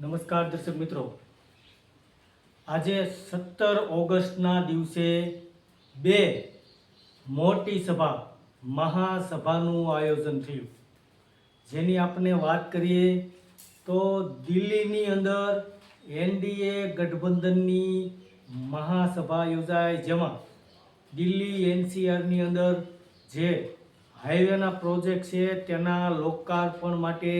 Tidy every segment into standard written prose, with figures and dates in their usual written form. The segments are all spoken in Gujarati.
નમસ્કાર દર્શક મિત્રો, આજે 17 ઓગસ્ટના દિવસે બે મોટી સભા મહાસભાનું આયોજન થયું, જેની આપણે વાત કરીએ તો દિલ્હીની અંદર એનડીએ ગઠબંધનની મહાસભા યોજાય, જેમાં દિલ્હી એનસીઆરની અંદર જે હાઈવેના પ્રોજેક્ટ છે તેના લોકાર્પણ માટે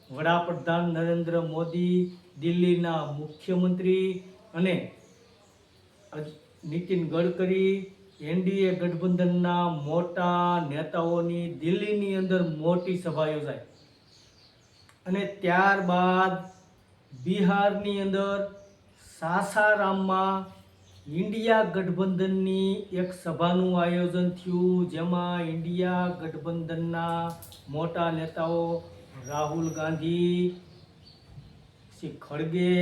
વડાપ્રધાન નરેન્દ્ર મોદી, દિલ્હીના મુખ્યમંત્રી અને નીતિન ગડકરી, એનડીએ ગઠબંધનના મોટા નેતાઓની દિલ્હીની અંદર મોટી સભા યોજાઈ. અને ત્યારબાદ બિહારની અંદર સાસારામમાં ઇન્ડિયા ગઠબંધનની એક સભાનું આયોજન થયું, જેમાં ઇન્ડિયા ગઠબંધનના મોટા નેતાઓ રાહુલ ગાંધી, શ્રી ખડગે,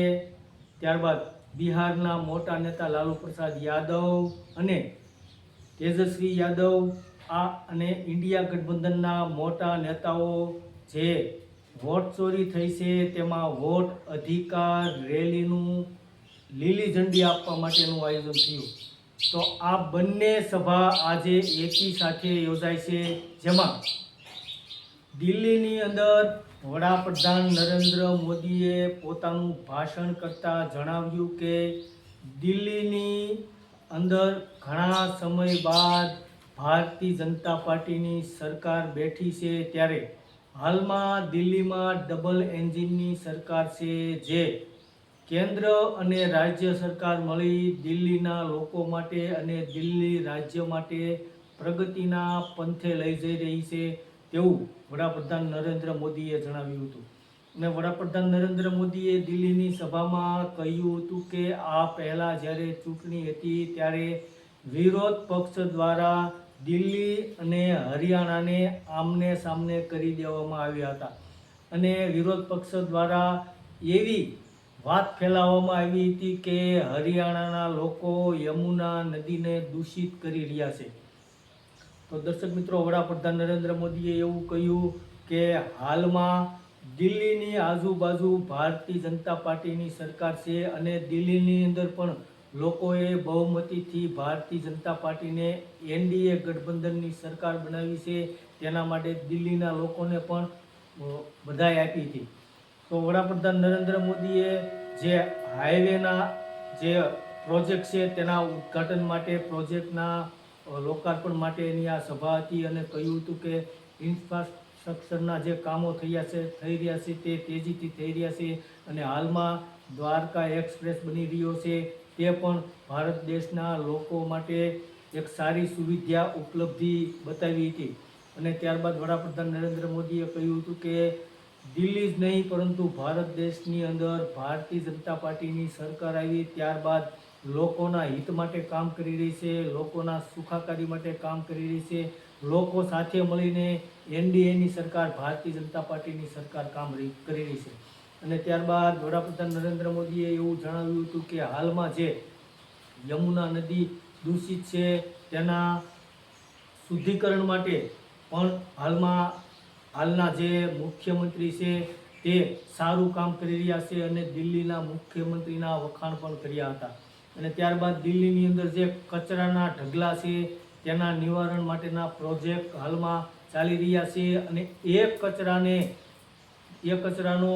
ત્યારબાદ બિહારના મોટા નેતા લાલુ પ્રસાદ યાદવ અને તેજસ્વી યાદવ અને ઇન્ડિયા ગઠબંધનના મોટા નેતાઓ જે વોટ ચોરી થઈ છે તેમાં વોટ અધિકાર રેલીનું લીલી ઝંડી આપવા માટેનું આયોજન થયું. તો આ બંને સભા આજે એકી સાથે યોજાય છે, જેમાં દિલ્હીની અંદર વડાપ્રધાન નરેન્દ્ર મોદીએ પોતાનું ભાષણ કરતા જણાવ્યું કે દિલ્હીની અંદર ઘણા સમય બાદ ભારતીય જનતા પાર્ટીની સરકાર બેઠી છે, ત્યારે હાલમાં દિલ્હીમાં ડબલ એન્જિનની સરકાર છે, જે કેન્દ્ર અને રાજ્ય સરકાર મળી દિલ્હીના લોકો માટે અને દિલ્હી રાજ્ય માટે પ્રગતિના પંથે લઈ જઈ રહી છે તેવું વડાપ્રધાન નરેન્દ્ર મોદીએ જણાવ્યું હતું. અને વડાપ્રધાન નરેન્દ્ર મોદીએ દિલ્હીની સભામાં કહ્યું હતું કે આ પહેલાં જ્યારે ચૂંટણી હતી ત્યારે વિરોધ પક્ષ દ્વારા દિલ્હી અને હરિયાણાને આમને સામને કરી દેવામાં આવ્યા હતા, અને વિરોધ પક્ષ દ્વારા એવી વાત ફેલાવવામાં આવી હતી કે હરિયાણાના લોકો યમુના નદીને દૂષિત કરી રહ્યા છે. તો દર્શક મિત્રો, વડાપ્રધાન નરેન્દ્ર મોદીએ એવું કહ્યું કે હાલમાં દિલ્હીની આજુબાજુ ભારતીય જનતા પાર્ટીની સરકાર છે, અને દિલ્હીની અંદર પણ લોકોએ બહુમતીથી ભારતીય જનતા પાર્ટીને એનડીએ ગઠબંધનની સરકાર બનાવી છે, તેના માટે દિલ્હીના લોકોને પણ બધાઈ આપી હતી. તો વડાપ્રધાન નરેન્દ્ર મોદીએ જે હાઈવેના જે પ્રોજેક્ટ છે તેના ઉદ્ઘાટન માટે, પ્રોજેક્ટના લોકાર્પણ માટેની આ સભા હતી, અને કહ્યું હતું કે ઇન્ફ્રાસ્ટ્રક્ચરના જે કામો થઈ રહ્યા છે તે તેજીથી થઈ રહ્યા છે, અને હાલમાં દ્વારકા એક્સપ્રેસ બની રહ્યો છે, તે પણ ભારત દેશના લોકો માટે એક સારી સુવિધા ઉપલબ્ધિ બતાવી હતી. અને ત્યારબાદ વડાપ્રધાન નરેન્દ્ર મોદીએ કહ્યું હતું કે દિલ્હી જ નહીં પરંતુ ભારત દેશની અંદર ભારતીય જનતા પાર્ટીની સરકાર આવી ત્યારબાદ લોકોના હિત માટે કામ કરી રહી છે, લોકોના સુખાકારી માટે કામ કરી રહી છે, લોકો સાથે મળીને એનડીએની સરકાર, ભારતીય જનતા પાર્ટીની સરકાર કામ કરી રહી છે. અને ત્યારબાદ વડાપ્રધાન નરેન્દ્ર મોદીએ એવું જણાવ્યું હતું કે હાલમાં જે યમુના નદી દૂષિત છે તેના શુદ્ધિકરણ માટે પણ હાલના જે મુખ્યમંત્રી છે તે સારું કામ કરી રહ્યા છે, અને દિલ્હીના મુખ્યમંત્રીના વખાણ પણ કર્યા હતા. અને ત્યારબાદ દિલ્હીની અંદર જે કચરાના ઢગલા છે તેના નિવારણ માટેના પ્રોજેક્ટ હાલમાં ચાલી રહ્યા છે, અને એ કચરાનો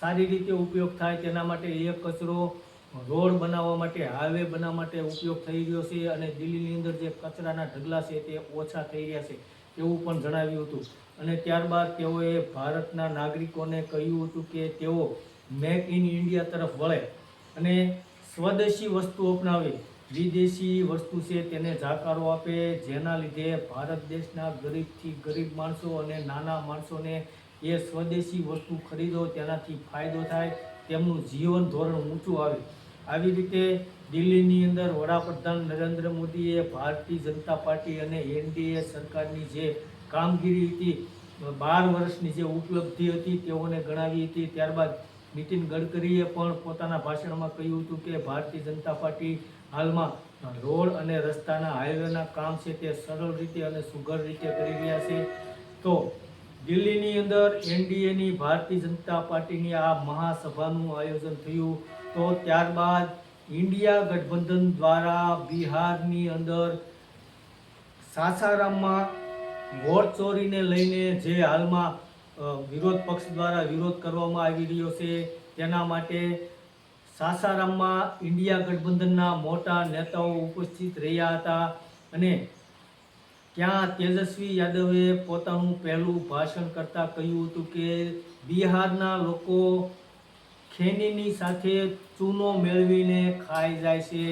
સારી રીતે ઉપયોગ થાય તેના માટે એ કચરો રોડ બનાવવા માટે, હાઈવે બનાવવા માટે ઉપયોગ થઈ રહ્યો છે, અને દિલ્હીની અંદર જે કચરાના ઢગલા છે તે ઓછા થઈ રહ્યા છે એવું પણ જણાવ્યું હતું. અને ત્યારબાદ તેઓએ ભારતના નાગરિકોને કહ્યું હતું કે તેઓ મેક ઇન ઇન્ડિયા તરફ વળે અને સ્વદેશી વસ્તુ અપનાવે, વિદેશી વસ્તુ છે તેને જાકારો આપે, જેના લીધે ભારત દેશના ગરીબથી ગરીબ માણસો અને નાના માણસોને એ સ્વદેશી વસ્તુ ખરીદો તેનાથી ફાયદો થાય, તેમનું જીવન ધોરણ ઊંચું આવે. આવી રીતે દિલ્હીની અંદર વડાપ્રધાન નરેન્દ્ર મોદીએ ભારતીય જનતા પાર્ટી અને એનડીએ સરકારની જે કામગીરી હતી, 12 વર્ષની જે ઉપલબ્ધિ હતી તેઓને ગણાવી હતી. ત્યારબાદ નીતિન ગડકરીએ પણ પોતાના ભાષણમાં કહ્યું હતું કે ભારતીય જનતા પાર્ટી હાલમાં રોડ અને રસ્તાના હાઈવેના કામ છે તે સરળ રીતે અને સુઘડ રીતે કરી રહ્યા છે. તો દિલ્હીની અંદર એનડીએની ભારતીય જનતા પાર્ટીની આ મહાસભાનું આયોજન થયું. તો ત્યારબાદ ઇન્ડિયા ગઠબંધન દ્વારા બિહારની અંદર સાસારામમાં વોટ ચોરીને લઈને જે હાલમાં વિરોધ પક્ષ દ્વારા વિરોધ કરવામાં આવી રહ્યો છે, તેના માટે સાસારામમાં ઇન્ડિયા ગઠબંધનના મોટા નેતાઓ ઉપસ્થિત રહ્યા હતા. અને ત્યાં તેજસ્વી યાદવે પોતાનું પહેલું ભાષણ કરતા કહ્યું હતું કે બિહારના લોકો ખેનીની સાથે ચૂનો મેળવીને ખાઈ જાય છે.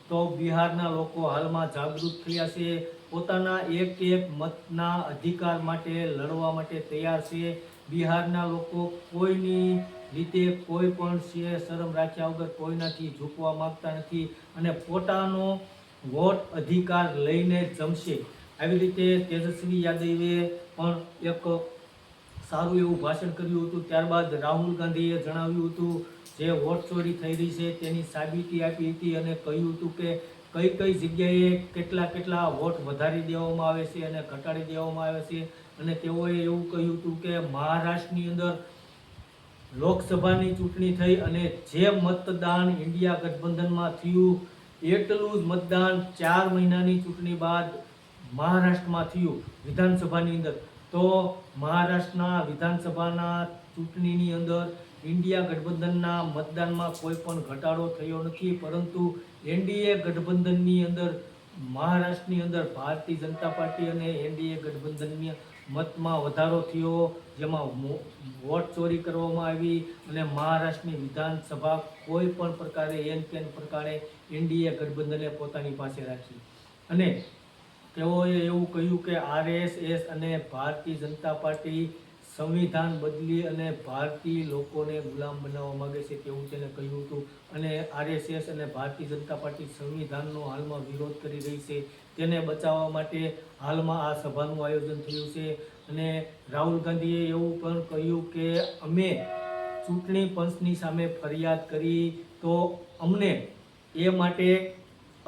તો બિહારના લોકો હાલમાં જાગૃત થયા છે, પોતાના એક મતના અધિકાર માટે લડવા માટે તૈયાર છે. બિહારના લોકો કોઈની રીતે કોઈ પણ શરમ રાખ્યા વગર કોઈનાથી ઝૂકવા માંગતા નથી અને પોતાનો વોટ અધિકાર લઈને જમશે. આવી રીતે તેજસ્વી યાદવે પણ એક સારું એવું ભાષણ કર્યું હતું. ત્યારબાદ રાહુલ ગાંધીએ જણાવ્યું હતું જે વોટ ચોરી થઈ રહી છે તેની સાબિતી આપી હતી અને કહ્યું હતું કે કઈ કઈ જગ્યાએ કેટલા વોટ વધારી દેવામાં આવે છે અને ઘટાડી દેવામાં આવે છે. અને તેઓએ એવું કહ્યું હતું કે મહારાષ્ટ્રની અંદર લોકસભાની ચૂંટણી થઈ અને જે મતદાન ઇન્ડિયા ગઠબંધનમાં થયું એટલું જ મતદાન 4 મહિનાની ચૂંટણી બાદ મહારાષ્ટ્રમાં થયું વિધાનસભાની અંદર. તો મહારાષ્ટ્રના વિધાનસભાના ચૂંટણીની અંદર ઇન્ડિયા ગઠબંધનના મતદાનમાં કોઈ પણ ઘટાડો થયો નથી, પરંતુ એનડીએ ગઠબંધનની અંદર મહારાષ્ટ્રની અંદર ભારતીય જનતા પાર્ટી અને એનડીએ ગઠબંધનની મતમાં વધારો થયો, જેમાં વોટ ચોરી કરવામાં આવી અને મહારાષ્ટ્રની વિધાનસભા કોઈ પણ પ્રકારે એન પ્રકારે એનડીએ ગઠબંધને પોતાની પાસે રાખી. અને તેઓએ એવું કહ્યું કે આરએસએસ અને ભારતીય જનતા પાર્ટી સંવિધાન બદલી અને ભારતીય લોકોને ગુલામ બનાવવા માંગે છે તેવું તેને કહ્યું હતું. અને આરએસએસ અને ભારતીય જનતા પાર્ટી સંવિધાનનો હાલમાં વિરોધ કરી રહી છે, તેને બચાવવા માટે હાલમાં આ સભાનું આયોજન થયું છે. અને રાહુલ ગાંધીએ એવું પણ કહ્યું કે અમે ચૂંટણી પંચની સામે ફરિયાદ કરી તો અમને એ માટે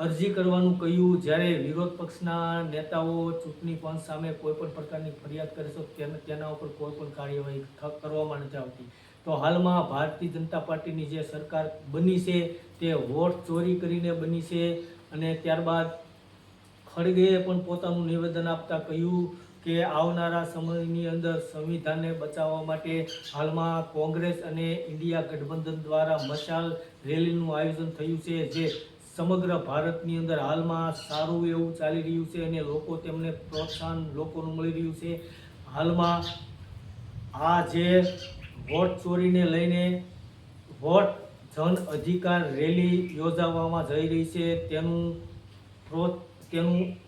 અરજી કરવાનું કહ્યું. જ્યારે વિરોધ પક્ષના નેતાઓ ચૂંટણી પંચ સામે કોઈ પણ પ્રકારની ફરિયાદ કરે છે તેના ઉપર કોઈ પણ કાર્યવાહી કરવામાં નથી આવતી. તો હાલમાં ભારતીય જનતા પાર્ટીની જે સરકાર બની છે તે વોટ ચોરી કરીને બની છે. અને ત્યારબાદ ખડગેએ પણ પોતાનું નિવેદન આપતા કહ્યું કે આવનારા સમયની અંદર સંવિધાનને બચાવવા માટે હાલમાં કોંગ્રેસ અને ઇન્ડિયા ગઠબંધન દ્વારા મશાલ રેલીનું આયોજન થયું છે, જે સમગ્ર ભારતની અંદર હાલમાં સારું એવું ચાલી રહ્યું છે અને લોકો તેમને પ્રોત્સાહન લોકોનું મળી રહ્યું છે. હાલમાં આ જે વોટ ચોરીને લઈને વોટ જન અધિકાર રેલી યોજવામાં જઈ રહી છે તેનું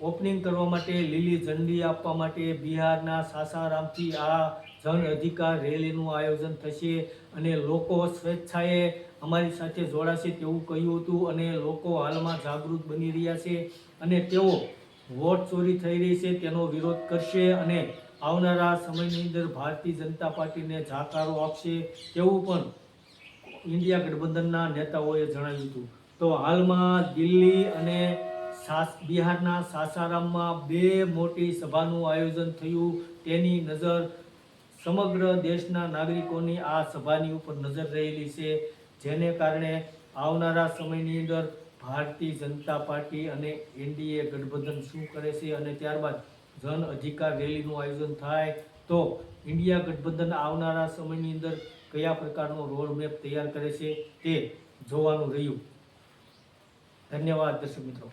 ઓપનિંગ કરવા માટે લીલી ઝંડી આપવા માટે બિહારના સાસારામથી આ જન અધિકાર રેલીનું આયોજન થશે અને લોકો સ્વેચ્છાએ અમારી સાથે જોડાશે તેવું કહ્યું હતું. અને લોકો હાલમાં જાગૃત બની રહ્યા છે અને તેઓ વોટ ચોરી થઈ રહી છે તેનો વિરોધ કરશે અને આવનારા સમયની અંદર ભારતીય જનતા પાર્ટીને જાકારો આપશે તેવું પણ ઇન્ડિયા ગઠબંધનના નેતાઓએ જણાવ્યું હતું. તો હાલમાં દિલ્હી અને બિહારના સાસારામમાં 2 મોટી સભાનું આયોજન થયું. તેની નજર સમગ્ર દેશના નાગરિકોની આ સભાની ઉપર નજર રહેલી છે, જેને કારણે આવનારા સમયની અંદર ભારતીય જનતા પાર્ટી અને એનડીએ ગઠબંધન શું કરે છે અને ત્યારબાદ જન અધિકાર રેલીનું આયોજન થાય તો ઇન્ડિયા ગઠબંધન આવનારા સમયની અંદર કયા પ્રકારનો રોડ મેપ તૈયાર કરે છે તે જોવાનું રહ્યું. ધન્યવાદ દર્શક મિત્રો.